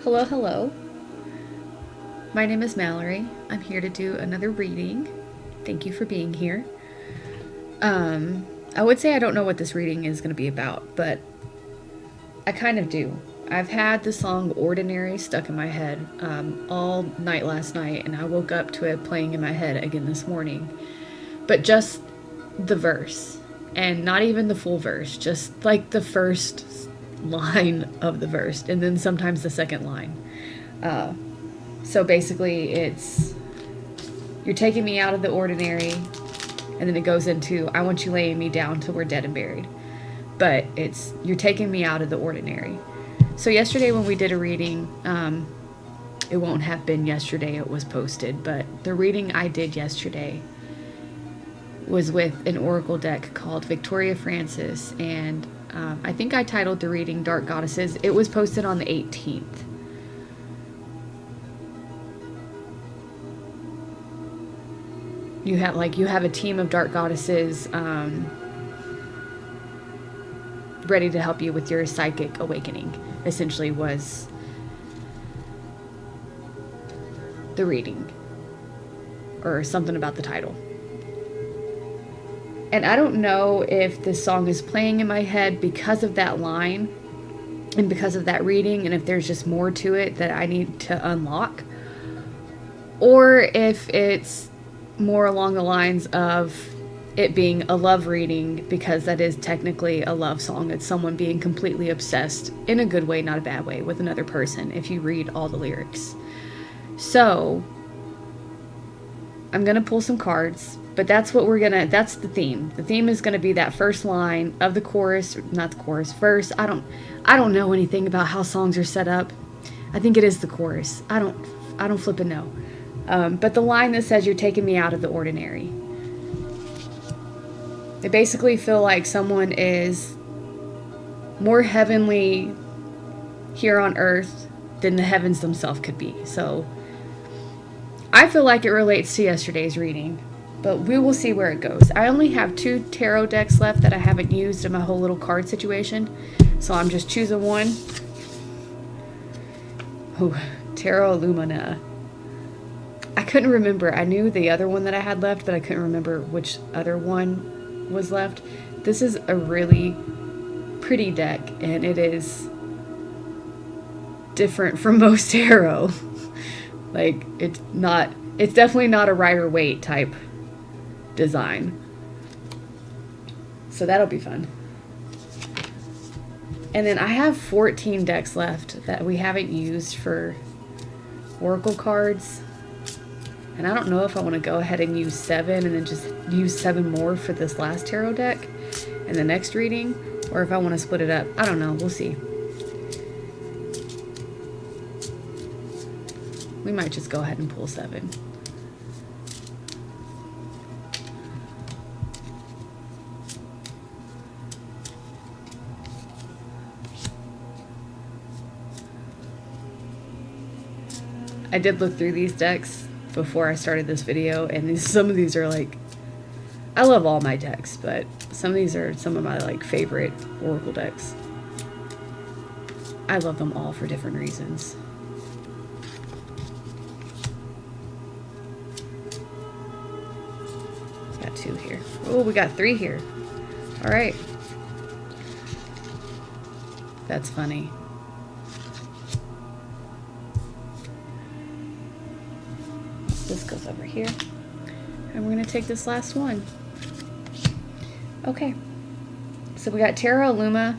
Hello, hello. My name is Mallory. I'm here to do another reading. Thank you for being here. I would say I don't know what this reading is going to be about, but I kind of do. I've had the song Ordinary stuck in my head all night last night, and I woke up to it playing in my head again this morning. But just the verse, and not even the full verse, just like the first line of the verse, and then sometimes the second line. So basically it's, you're taking me out of the ordinary, and then it goes into, I want you laying me down till we're dead and buried. But it's, you're taking me out of the ordinary. So yesterday when we did a reading, it won't have been yesterday it was posted, but the reading I did yesterday was with an oracle deck called Victoria Francis, and I think I titled the reading Dark Goddesses. It was posted on the 18th. You have a team of dark goddesses ready to help you with your psychic awakening, essentially was the reading, or something about the title. And I don't know if this song is playing in my head because of that line and because of that reading, and if there's just more to it that I need to unlock, or if it's more along the lines of it being a love reading, because that is technically a love song. It's someone being completely obsessed, in a good way, not a bad way, with another person, if you read all the lyrics. So I'm gonna pull some cards, but that's the theme. The theme is gonna be that first line of the chorus, not the chorus, verse. I don't know anything about how songs are set up. I think it is the chorus. I don't flippin' know. But the line that says you're taking me out of the ordinary. I basically feel like someone is more heavenly here on earth than the heavens themselves could be. So I feel like it relates to yesterday's reading, but we will see where it goes. I only have 2 tarot decks left that I haven't used in my whole little card situation, so I'm just choosing one. Oh, Tarot Illumina. I couldn't remember. I knew the other one that I had left, but I couldn't remember which other one was left. This is a really pretty deck, and it is different from most tarot. Like, it's definitely not a Rider-Waite type design. So that'll be fun. And then I have 14 decks left that we haven't used for oracle cards. And I don't know if I want to go ahead and use 7 and then just use 7 more for this last tarot deck and the next reading, or if I want to split it up. I don't know. We'll see. We might just go ahead and pull 7. I did look through these decks before I started this video, and some of these are like, I love all my decks, but some of these are some of my favorite oracle decks. I love them all for different reasons. Got 2 here. Oh, we got 3 here. All right. That's funny. This goes over here, and we're going to take this last one. Okay, so we got Tarot Illuma,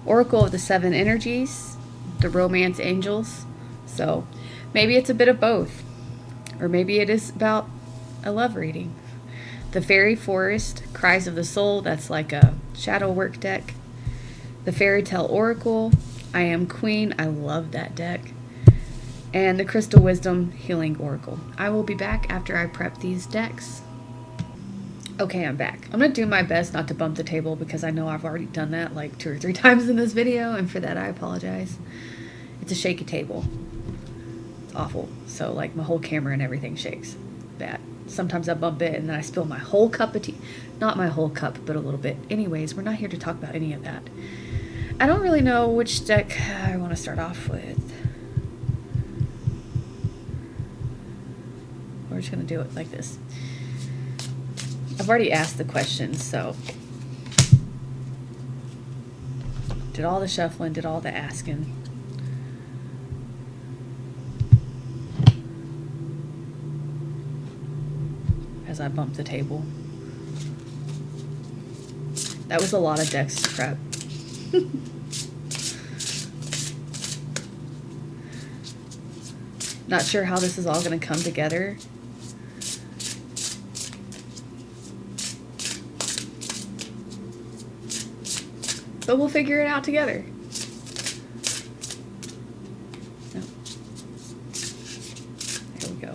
Oracle of the 7 Energies, the Romance Angels. So maybe it's a bit of both, or maybe it is about a love reading. The Fairy Forest, Cries of the Soul, that's like a shadow work deck. The Faerytale Oracle, I Am Queen, I love that deck. And the Crystal Wisdom Healing Oracle. I will be back after I prep these decks. Okay, I'm back. I'm going to do my best not to bump the table, because I know I've already done that like 2 or 3 times in this video, and for that I apologize. It's a shaky table. It's awful. So like my whole camera and everything shakes. Bad. Sometimes I bump it and then I spill my whole cup of tea. Not my whole cup, but a little bit. Anyways, we're not here to talk about any of that. I don't really know which deck I want to start off with. we're just going to do it like this. I've already asked the questions, so did all the shuffling, did all the asking. As I bump the table. That was a lot of decks to prep. Not sure how this is all going to come together. But we'll figure it out together. No. There we go.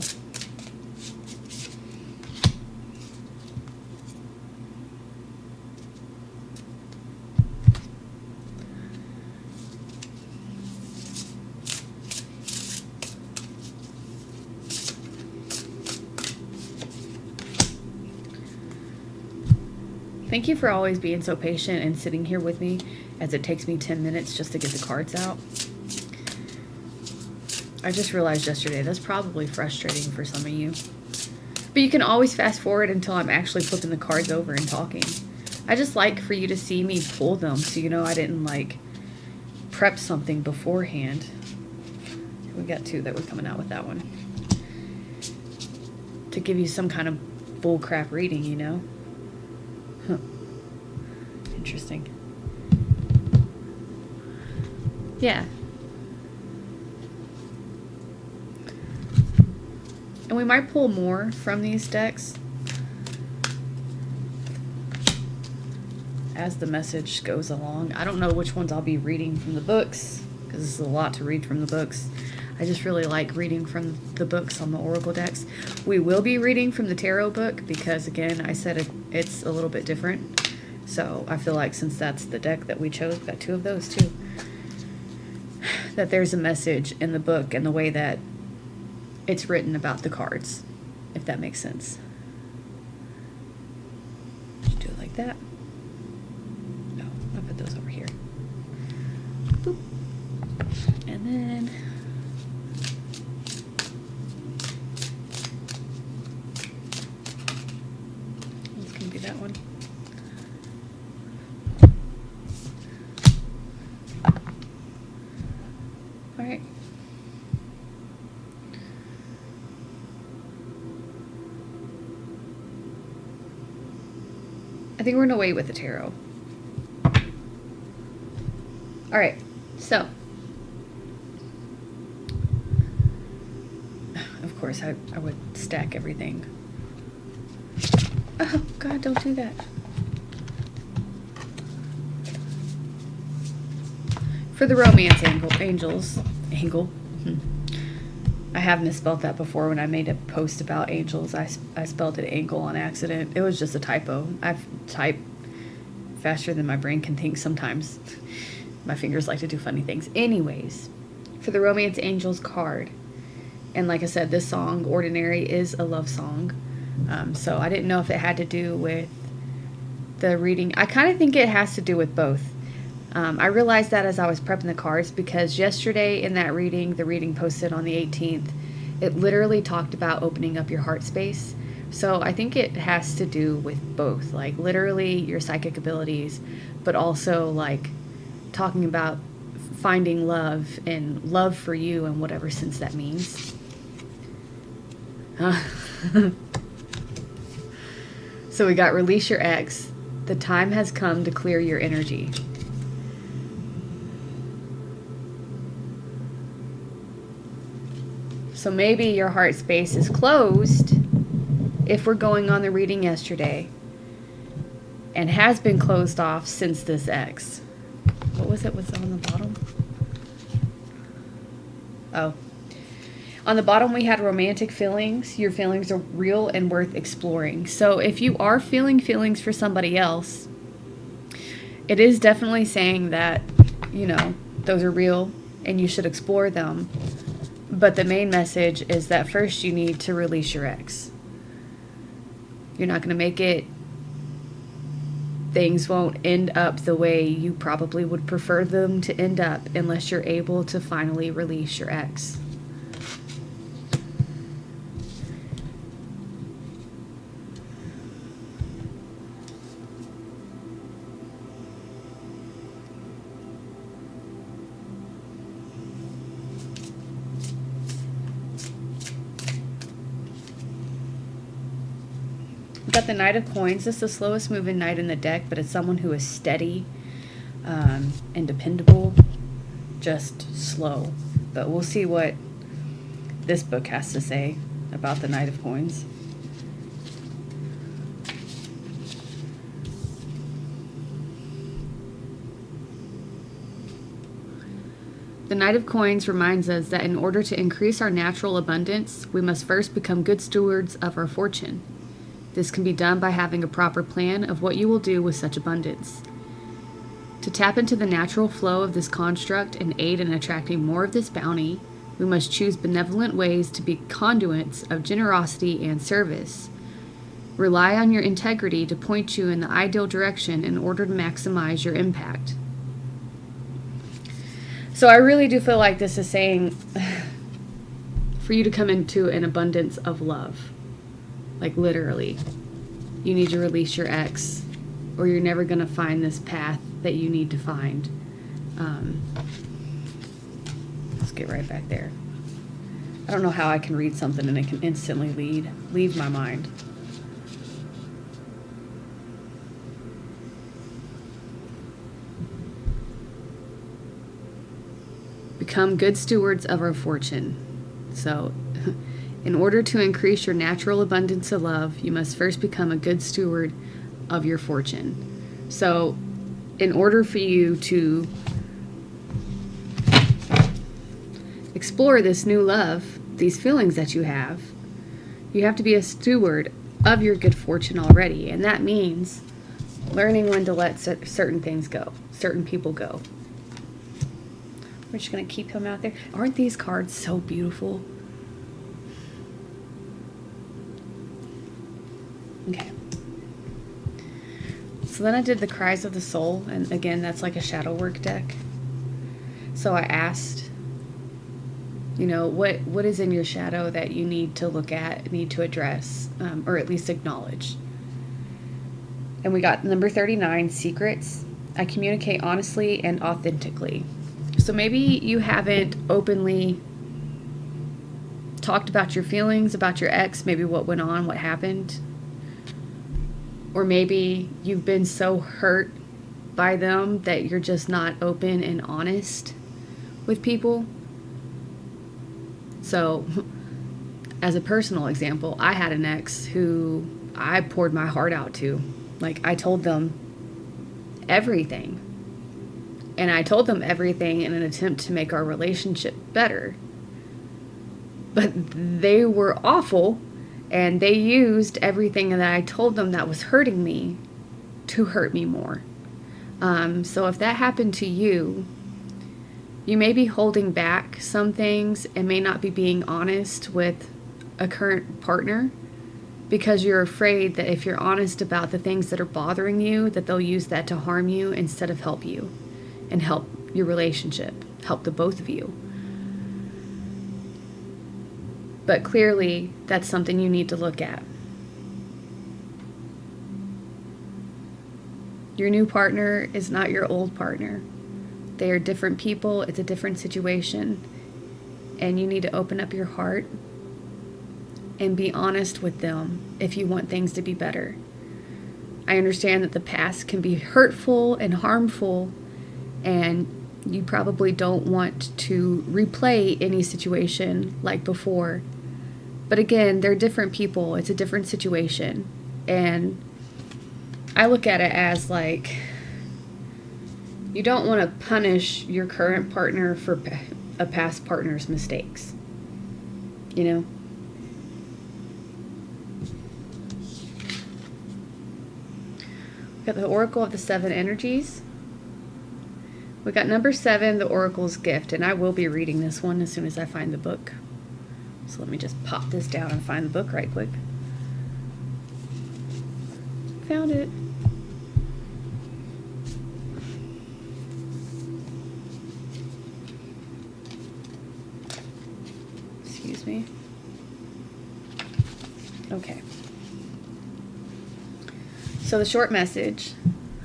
Thank you for always being so patient and sitting here with me as it takes me 10 minutes just to get the cards out. I just realized yesterday that's probably frustrating for some of you. But you can always fast forward until I'm actually flipping the cards over and talking. I just like for you to see me pull them so you know I didn't like prep something beforehand. We got two that were coming out with that one. To give you some kind of bullcrap reading, you know? Huh. Interesting. Yeah. And we might pull more from these decks as the message goes along. I don't know which ones I'll be reading from the books, because this is a lot to read from the books. I just really like reading from the books on the Oracle decks. We will be reading from the Tarot book because, again, I said it's a little bit different. So I feel like since that's the deck that we chose, we've got two of those too, that there's a message in the book and the way that it's written about the cards, if that makes sense. Just do it like that. No, I'll put those over here. Boop. And then it's going to be that one. All right. I think we're going to wait with the tarot. All right. So, of course, I would stack everything. Oh, God, don't do that. For the romance angels, I have misspelled that before when I made a post about angels. I spelled it angle on accident. It was just a typo. I've typed faster than my brain can think sometimes. My fingers like to do funny things. Anyways, for the romance angels card, and like I said, this song, Ordinary, is a love song. So I didn't know if it had to do with the reading. I kind of think it has to do with both. I realized that as I was prepping the cards, because yesterday in that reading, the reading posted on the 18th, it literally talked about opening up your heart space. So I think it has to do with both, like literally your psychic abilities, but also like talking about finding love and love for you in whatever sense that means. So we got release your ex. The time has come to clear your energy. So maybe your heart space is closed if we're going on the reading yesterday, and has been closed off since this ex. What was it? Was it on the bottom? Oh. On the bottom we had romantic feelings. Your feelings are real and worth exploring. So if you are feeling feelings for somebody else, it is definitely saying that, you know, those are real and you should explore them. But the main message is that first you need to release your ex. You're not going to make it. Things won't end up the way you probably would prefer them to end up unless you're able to finally release your ex. Got the Knight of Coins. This is the slowest moving knight in the deck, but it's someone who is steady and dependable, just slow. But we'll see what this book has to say about the Knight of Coins. The Knight of Coins reminds us that in order to increase our natural abundance, we must first become good stewards of our fortune. This can be done by having a proper plan of what you will do with such abundance. To tap into the natural flow of this construct and aid in attracting more of this bounty, we must choose benevolent ways to be conduits of generosity and service. Rely on your integrity to point you in the ideal direction in order to maximize your impact. So I really do feel like this is saying for you to come into an abundance of love. Like literally. You need to release your ex, or you're never going to find this path that you need to find. Let's get right back there. I don't know how I can read something and it can instantly leave my mind. Become good stewards of our fortune. So, in order to increase your natural abundance of love, you must first become a good steward of your fortune. So, in order for you to explore this new love, these feelings that you have to be a steward of your good fortune already. And that means learning when to let certain things go, certain people go. We're just going to keep him out there. Aren't these cards so beautiful? Okay. So then I did the Cries of the Soul. And again, that's like a shadow work deck. So I asked, you know, what is in your shadow that you need to look at, need to address, or at least acknowledge? And we got number 39, Secrets. I communicate honestly and authentically. So maybe you haven't openly talked about your feelings, about your ex, maybe what went on, what happened. Or maybe you've been so hurt by them that you're just not open and honest with people. So, as a personal example, I had an ex who I poured my heart out to. Like, I told them everything. And I told them everything in an attempt to make our relationship better. But they were awful, and they used everything that I told them that was hurting me to hurt me more. So if that happened to you, you may be holding back some things and may not be being honest with a current partner because you're afraid that if you're honest about the things that are bothering you, that they'll use that to harm you instead of help you. And help your relationship, help the both of you. But clearly, that's something you need to look at. Your new partner is not your old partner. They are different people, it's a different situation. And you need to open up your heart and be honest with them if you want things to be better. I understand that the past can be hurtful and harmful, and you probably don't want to replay any situation like before. But again, they're different people. It's a different situation. And I look at it as like, you don't want to punish your current partner for a past partner's mistakes. You know? We got the Oracle of the Seven Energies. We got number 7, the Oracle's Gift, and I will be reading this one as soon as I find the book. So let me just pop this down and find the book right quick. Found it. Excuse me. Okay. So the short message,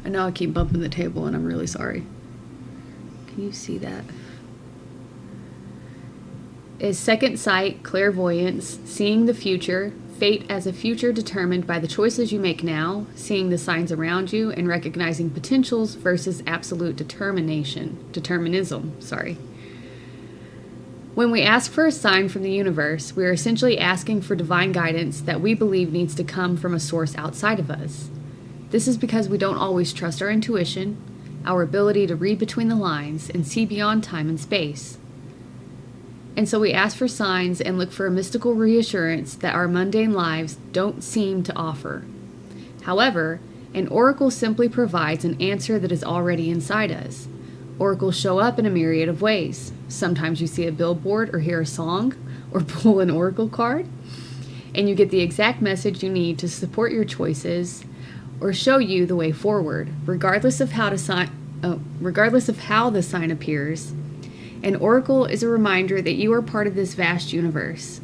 I know I keep bumping the table and I'm really sorry. Can you see that? Is second sight, clairvoyance, seeing the future, fate as a future determined by the choices you make now, seeing the signs around you, and recognizing potentials versus absolute determinism. When we ask for a sign from the universe, we are essentially asking for divine guidance that we believe needs to come from a source outside of us. This is because we don't always trust our intuition, our ability to read between the lines and see beyond time and space. And so we ask for signs and look for a mystical reassurance that our mundane lives don't seem to offer. However, an oracle simply provides an answer that is already inside us. Oracles show up in a myriad of ways. Sometimes you see a billboard or hear a song or pull an oracle card, and you get the exact message you need to support your choices or show you the way forward, regardless of how the sign appears. An oracle is a reminder that you are part of this vast universe.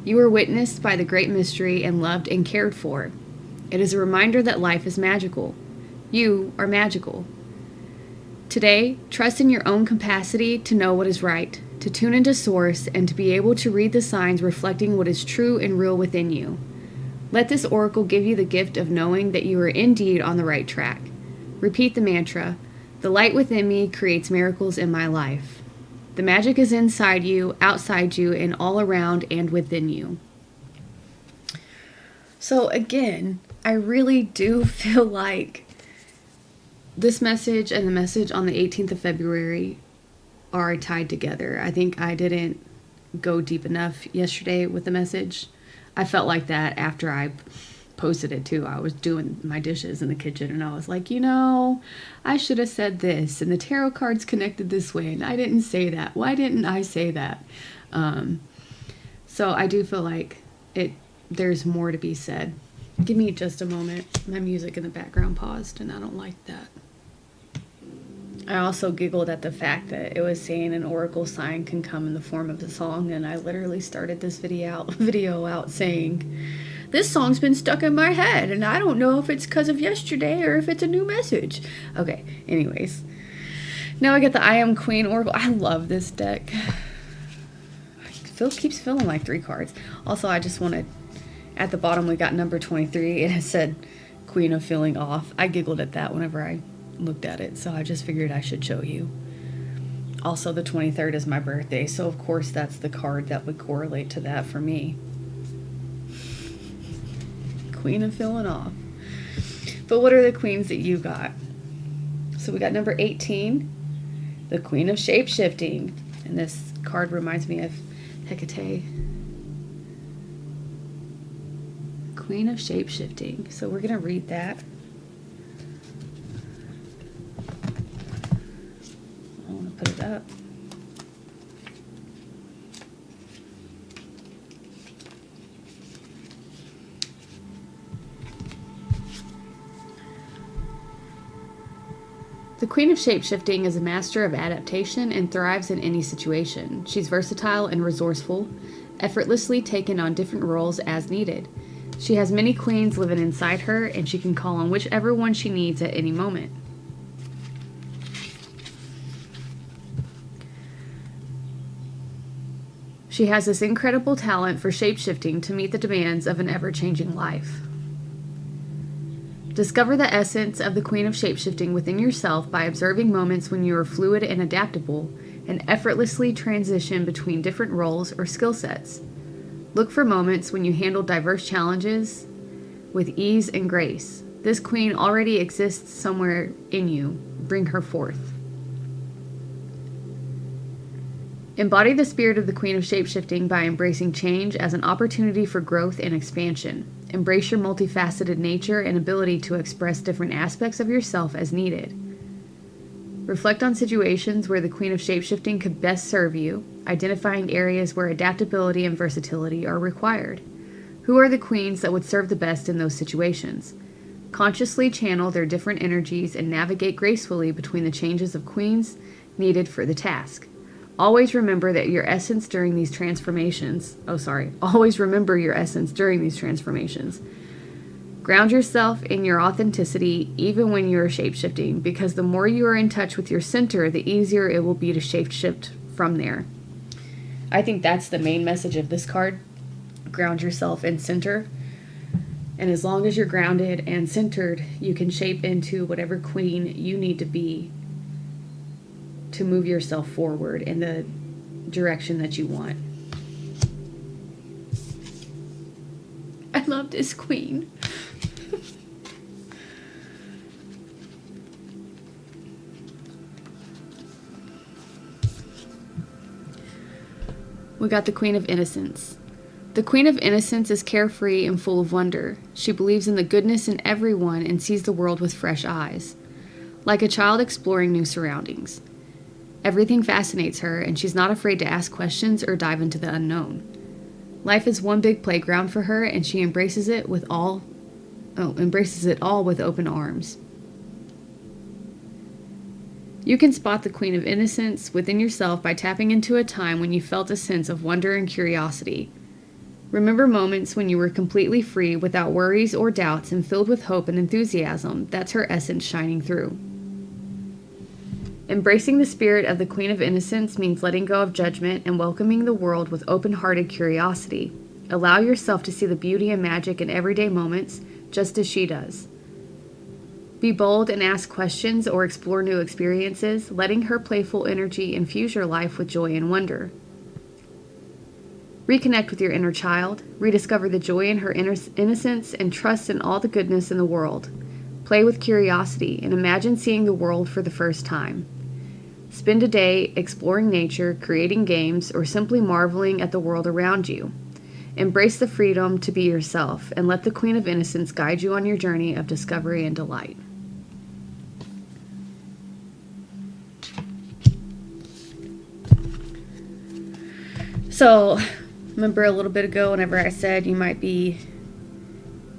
You are witnessed by the great mystery and loved and cared for. It is a reminder that life is magical. You are magical. Today, trust in your own capacity to know what is right, to tune into source, and to be able to read the signs reflecting what is true and real within you. Let this oracle give you the gift of knowing that you are indeed on the right track. Repeat the mantra, "The light within me creates miracles in my life." The magic is inside you, outside you, and all around and within you. So again, I really do feel like this message and the message on the 18th of February are tied together. I think I didn't go deep enough yesterday with the message. I felt like that after I posted it too. I was doing my dishes in the kitchen and I was like, I should have said this and the tarot cards connected this way and I didn't say that. Why didn't I say that? So I do feel like there's more to be said. Give me just a moment. My music in the background paused and I don't like that. I also giggled at the fact that it was saying an oracle sign can come in the form of a song, and I literally started this video out saying, "This song's been stuck in my head, and I don't know if it's because of yesterday or if it's a new message." Okay, anyways. Now I get the I Am Queen Oracle. I love this deck. Keeps feeling like 3 cards. Also, I just wanted, at the bottom we got number 23, and it said Queen of Feeling Off. I giggled at that whenever I looked at it, so I just figured I should show you. Also, the 23rd is my birthday, so of course that's the card that would correlate to that for me. Queen of Feeling Off. But what are the queens that you got? So we got number 18, the Queen of Shapeshifting, and this card reminds me of Hecate. Queen of Shapeshifting. So we're gonna read that. Put it up. The Queen of Shapeshifting is a master of adaptation and thrives in any situation. She's versatile and resourceful, effortlessly taking on different roles as needed. She has many queens living inside her, and she can call on whichever one she needs at any moment. She has this incredible talent for shapeshifting to meet the demands of an ever-changing life. Discover the essence of the Queen of Shapeshifting within yourself by observing moments when you are fluid and adaptable and effortlessly transition between different roles or skill sets. Look for moments when you handle diverse challenges with ease and grace. This queen already exists somewhere in you. Bring her forth. Embody the spirit of the Queen of Shapeshifting by embracing change as an opportunity for growth and expansion. Embrace your multifaceted nature and ability to express different aspects of yourself as needed. Reflect on situations where the Queen of Shapeshifting could best serve you, identifying areas where adaptability and versatility are required. Who are the queens that would serve the best in those situations? Consciously channel their different energies and navigate gracefully between the changes of queens needed for the task. Always remember your essence during these transformations. Ground yourself in your authenticity even when you are shapeshifting, because the more you are in touch with your center, the easier it will be to shapeshift from there. I think that's the main message of this card. ground yourself and center. And as long as you're grounded and centered, you can shape into whatever queen you need to be to move yourself forward in the direction that you want. I love this queen. We got the Queen of Innocence. The Queen of Innocence is carefree and full of wonder. She believes in the goodness in everyone and sees the world with fresh eyes, like a child exploring new surroundings. Everything fascinates her, and she's not afraid to ask questions or dive into the unknown. Life is one big playground for her, and she embraces it all with open arms. You can spot the Queen of Innocence within yourself by tapping into a time when you felt a sense of wonder and curiosity. Remember moments when you were completely free, without worries or doubts, and filled with hope and enthusiasm. That's her essence shining through. Embracing the spirit of the Queen of Innocence means letting go of judgment and welcoming the world with open-hearted curiosity. Allow yourself to see the beauty and magic in everyday moments, just as she does. Be bold and ask questions or explore new experiences, letting her playful energy infuse your life with joy and wonder. Reconnect with your inner child, rediscover the joy in her innocence, and trust in all the goodness in the world. Play with curiosity and imagine seeing the world for the first time. Spend a day exploring nature, creating games, or simply marveling at the world around you. Embrace the freedom to be yourself, and let the Queen of Innocence guide you on your journey of discovery and delight. So, remember a little bit ago whenever I said you might be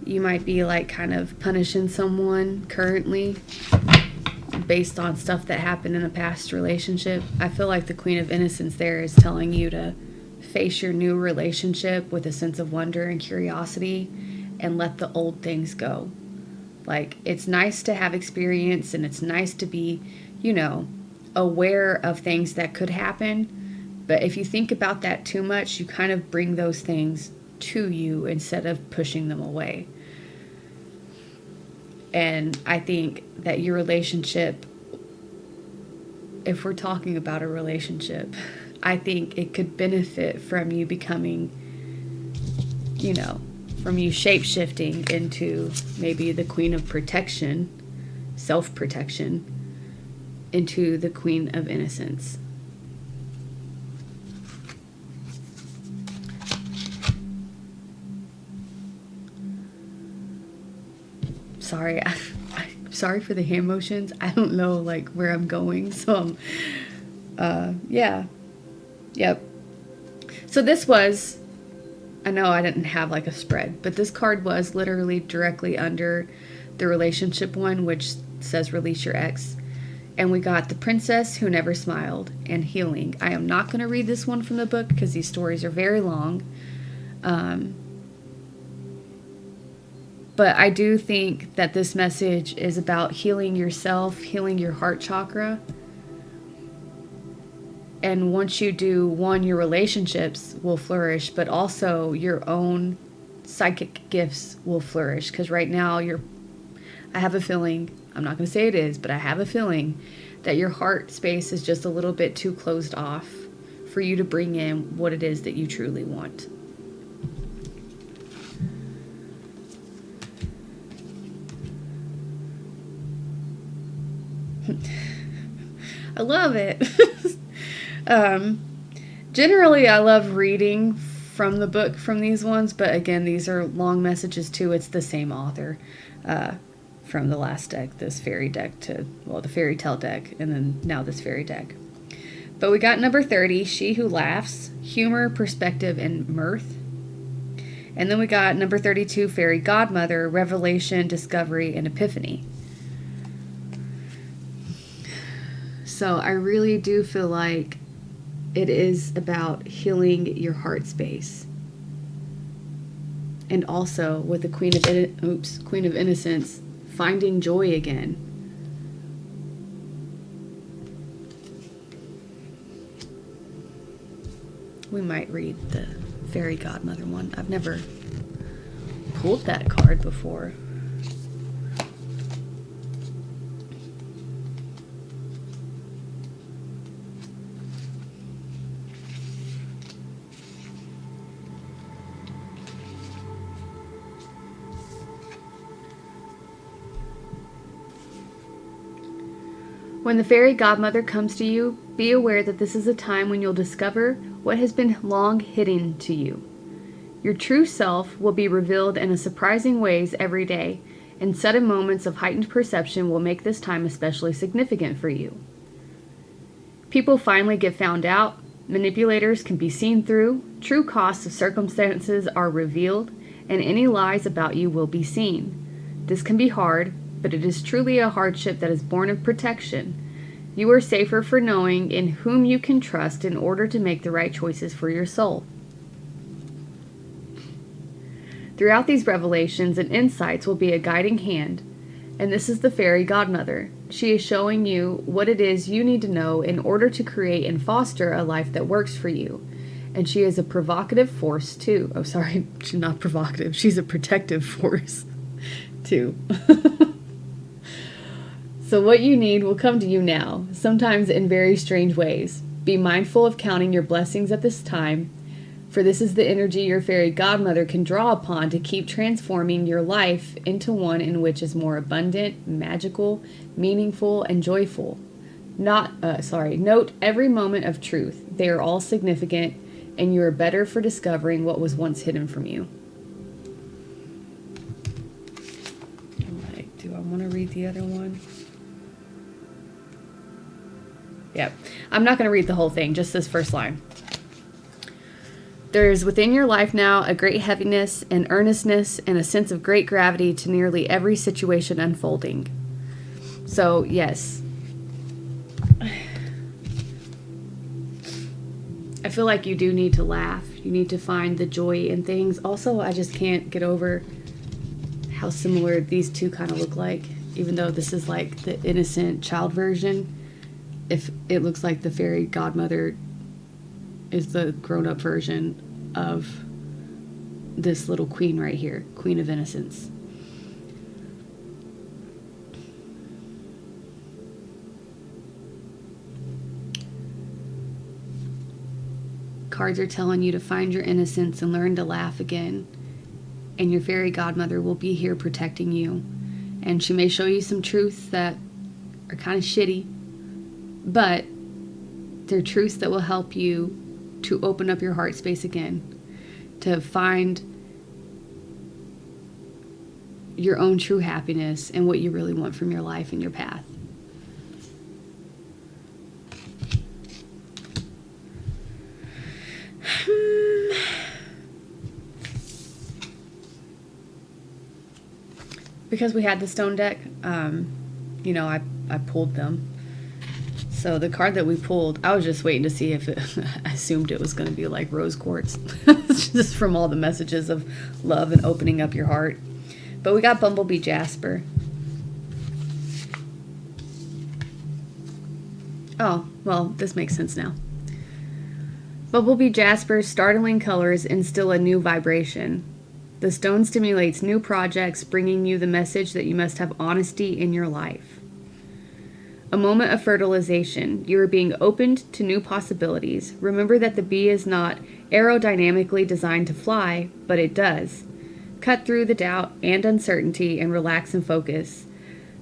like kind of punishing someone currently based on stuff that happened in a past relationship? I feel like the Queen of Innocence there is telling you to face your new relationship with a sense of wonder and curiosity and let the old things go. Like, it's nice to have experience and it's nice to be, aware of things that could happen. But if you think about that too much, you kind of bring those things to you instead of pushing them away. And I think that your relationship, if we're talking about a relationship, I think it could benefit from you becoming, from you shape-shifting into maybe the Queen of Protection, self-protection, into the Queen of Innocence. Sorry, I'm sorry for the hand motions. I don't know where I'm going, so yeah. Yep. So this was, I know I didn't have a spread, but this card was literally directly under the relationship one, which says release your ex. And we got the Princess Who Never Smiled and Healing. I am not going to read this one from the book because these stories are very long. But I do think that this message is about healing yourself, healing your heart chakra. And once you do, one, your relationships will flourish, but also your own psychic gifts will flourish. Because right now, I have a feeling, I'm not going to say it is, but I have a feeling that your heart space is just a little bit too closed off for you to bring in what it is that you truly want. I love it. Generally, I love reading from the book from these ones, but again, these are long messages too. It's the same author from the last deck, this fairy deck the Faerytale deck, and then now this fairy deck. But we got number 30, She Who Laughs, Humor, Perspective, and Mirth. And then we got number 32, Fairy Godmother, Revelation, Discovery, and Epiphany. So I really do feel like it is about healing your heart space. And also with the Queen of Innocence, finding joy again. We might read the fairy godmother one. I've never pulled that card before. When the fairy godmother comes to you, be aware that this is a time when you'll discover what has been long hidden to you. Your true self will be revealed in surprising ways every day, and sudden moments of heightened perception will make this time especially significant for you. People finally get found out, manipulators can be seen through, true costs of circumstances are revealed, and any lies about you will be seen. This can be hard, but it is truly a hardship that is born of protection. You are safer for knowing in whom you can trust in order to make the right choices for your soul. Throughout these revelations and insights will be a guiding hand, and this is the fairy godmother. She is showing you what it is you need to know in order to create and foster a life that works for you. And she is a provocative force too. Oh, sorry, she's not provocative. She's a protective force too. So what you need will come to you now, sometimes in very strange ways. Be mindful of counting your blessings at this time, for this is the energy your fairy godmother can draw upon to keep transforming your life into one in which is more abundant, magical, meaningful, and joyful. Note every moment of truth. They are all significant, and you are better for discovering what was once hidden from you. Do I want to read the other one? Yeah, I'm not going to read the whole thing, just this first line. There is within your life now a great heaviness and earnestness and a sense of great gravity to nearly every situation unfolding. So, yes. I feel like you do need to laugh. You need to find the joy in things. Also, I just can't get over how similar these two kind of look like, even though this is like the innocent child version. If it looks like the fairy godmother is the grown-up version of this little queen right here, Queen of Innocence. Cards are telling you to find your innocence and learn to laugh again. And your fairy godmother will be here protecting you. And she may show you some truths that are kind of shitty, but they're truths that will help you to open up your heart space again, to find your own true happiness and what you really want from your life and your path. Because we had the stone deck, I pulled them. So the card that we pulled, I was just waiting to see if I assumed it was going to be like rose quartz. Just from all the messages of love and opening up your heart. But we got Bumblebee Jasper. Oh, well, this makes sense now. Bumblebee Jasper's startling colors instill a new vibration. The stone stimulates new projects, bringing you the message that you must have honesty in your life. A moment of fertilization. You are being opened to new possibilities. Remember that the bee is not aerodynamically designed to fly, but it does. Cut through the doubt and uncertainty and relax and focus.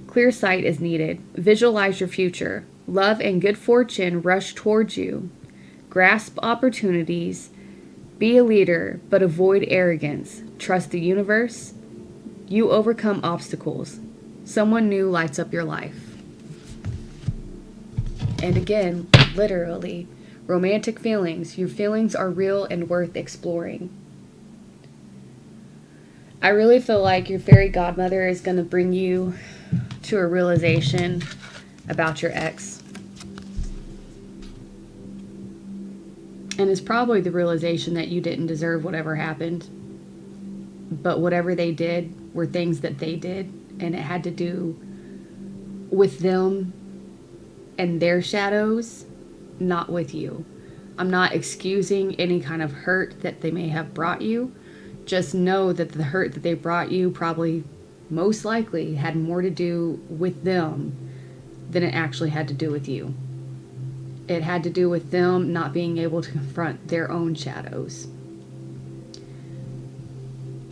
Clear sight is needed. Visualize your future. Love and good fortune rush towards you. Grasp opportunities. Be a leader, but avoid arrogance. Trust the universe. You overcome obstacles. Someone new lights up your life. And again, literally, romantic feelings. Your feelings are real and worth exploring. I really feel like your fairy godmother is going to bring you to a realization about your ex. And it's probably the realization that you didn't deserve whatever happened. But whatever they did were things that they did, and it had to do with them and their shadows, not with you. I'm not excusing any kind of hurt that they may have brought you. Just know that the hurt that they brought you probably, most likely, had more to do with them than it actually had to do with you. It had to do with them not being able to confront their own shadows.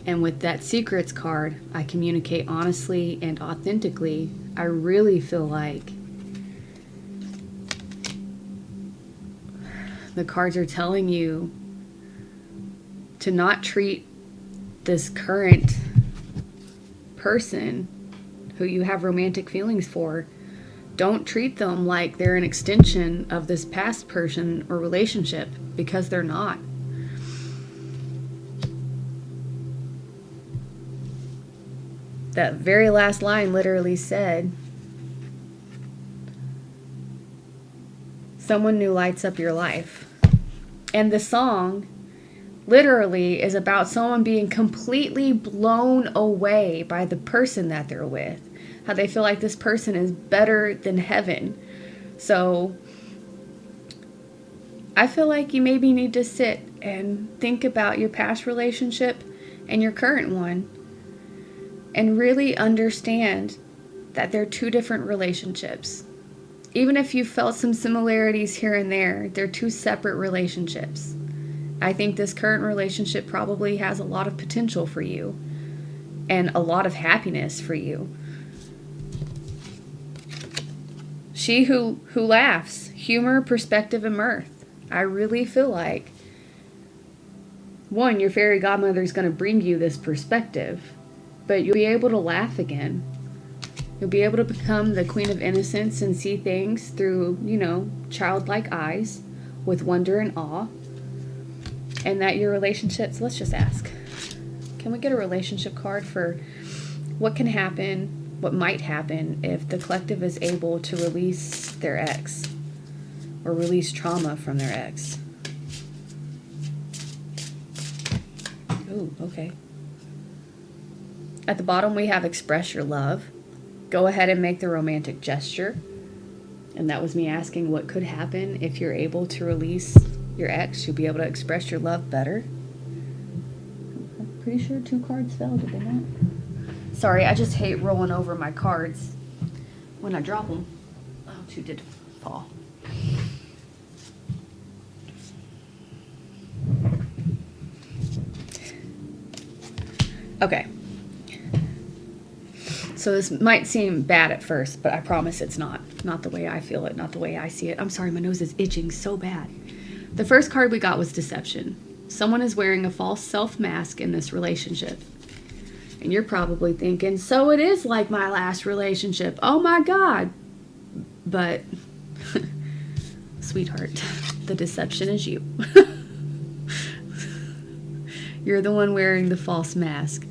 And with that secrets card, I communicate honestly and authentically. I really feel like the cards are telling you to not treat this current person who you have romantic feelings for, don't treat them like they're an extension of this past person or relationship, because they're not. That very last line literally said, someone new lights up your life. And the song literally is about someone being completely blown away by the person that they're with. How they feel like this person is better than heaven. So I feel like you maybe need to sit and think about your past relationship and your current one and really understand that they're two different relationships. Even if you felt some similarities here and there, they're two separate relationships. I think this current relationship probably has a lot of potential for you and a lot of happiness for you. She who laughs, humor, perspective, and mirth. I really feel like, one, your fairy godmother is going to bring you this perspective, but you'll be able to laugh again. You'll be able to become the queen of innocence and see things through, childlike eyes with wonder and awe. And that your relationships, let's just ask, can we get a relationship card for what can happen, what might happen if the collective is able to release their ex or release trauma from their ex? Ooh, okay. At the bottom we have express your love. Go ahead and make the romantic gesture. And that was me asking what could happen if you're able to release your ex. You'll be able to express your love better. I'm pretty sure 2 cards fell, did they not? Sorry, I just hate rolling over my cards when I drop them. Oh, 2 did fall. Okay. So this might seem bad at first, but I promise it's not. Not the way I feel it, not the way I see it. I'm sorry, my nose is itching so bad. The first card we got was deception. Someone is wearing a false self mask in this relationship. And you're probably thinking, so it is like my last relationship. Oh my God. But, sweetheart, the deception is you. You're the one wearing the false mask.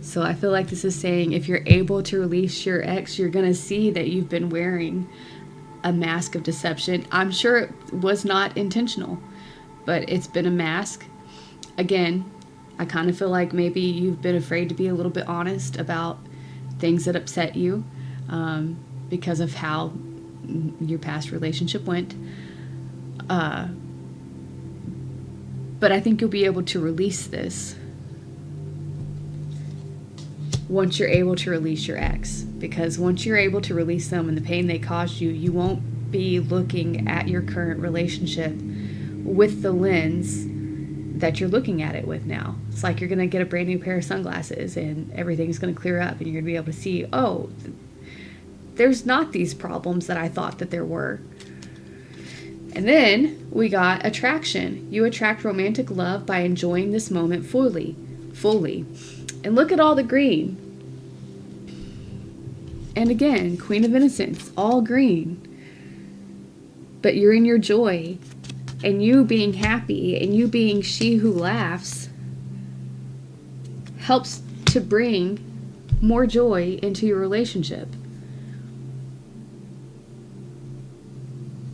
So I feel like this is saying if you're able to release your ex, you're going to see that you've been wearing a mask of deception. I'm sure it was not intentional, but it's been a mask. Again, I kind of feel like maybe you've been afraid to be a little bit honest about things that upset you because of how your past relationship went. But I think you'll be able to release this once you're able to release your ex. Because once you're able to release them and the pain they caused you, you won't be looking at your current relationship with the lens that you're looking at it with now. It's like you're going to get a brand new pair of sunglasses and everything's going to clear up and you're going to be able to see, oh, there's not these problems that I thought that there were. And then we got attraction. You attract romantic love by enjoying this moment fully. And look at all the green. And again, Queen of Innocence, all green. But you're in your joy. And you being happy and you being she who laughs helps to bring more joy into your relationship.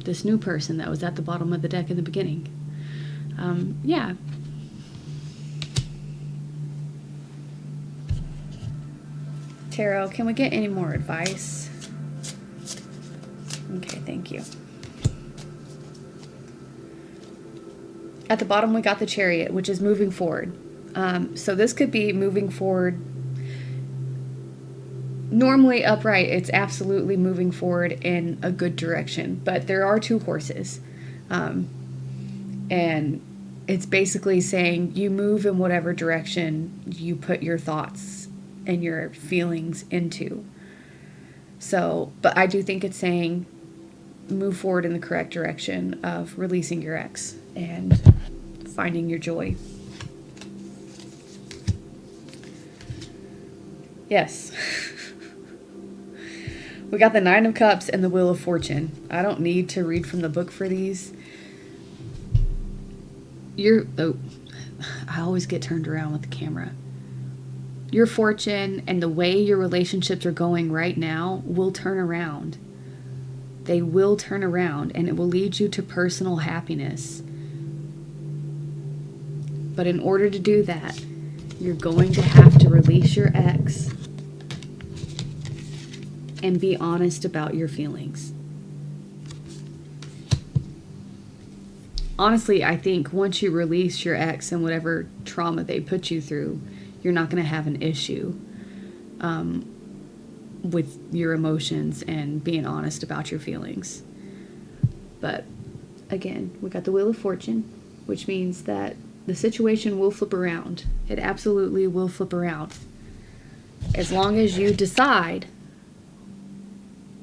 This new person that was at the bottom of the deck in the beginning. Yeah. Tarot, can we get any more advice? Okay, thank you. At the bottom, we got the Chariot, which is moving forward. So this could be moving forward. Normally upright, it's absolutely moving forward in a good direction, but there are two horses. And it's basically saying you move in whatever direction you put your thoughts and your feelings into. So, but I do think it's saying move forward in the correct direction of releasing your ex and finding your joy. Yes. We got the Nine of Cups and the Wheel of Fortune. I don't need to read from the book for these. I always get turned around with the camera. Your fortune and the way your relationships are going right now will turn around. They will turn around, and it will lead you to personal happiness. But in order to do that, you're going to have to release your ex and be honest about your feelings. Honestly, I think once you release your ex and whatever trauma they put you through, you're not going to have an issue with your emotions and being honest about your feelings. But again, we got the Wheel of Fortune, which means that the situation will flip around. It absolutely will flip around. As long as you decide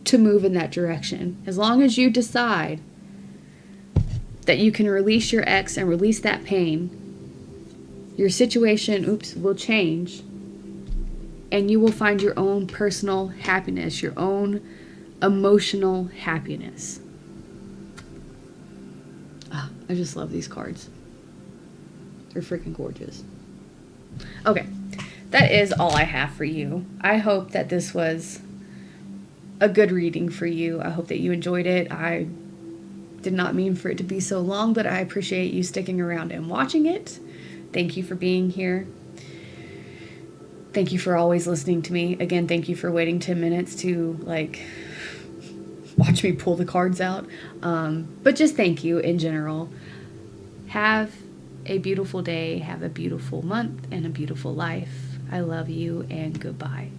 to move in that direction. As long as you decide that you can release your ex and release that pain, your situation, will change, and you will find your own personal happiness, your own emotional happiness. I just love these cards. They're freaking gorgeous. Okay, that is all I have for you. I hope that this was a good reading for you. I hope that you enjoyed it. I did not mean for it to be so long, but I appreciate you sticking around and watching it. Thank you for being here. Thank you for always listening to me. Again, thank you for waiting 10 minutes to watch me pull the cards out. But just thank you in general. Have a beautiful day, have a beautiful month, and a beautiful life. I love you, and goodbye.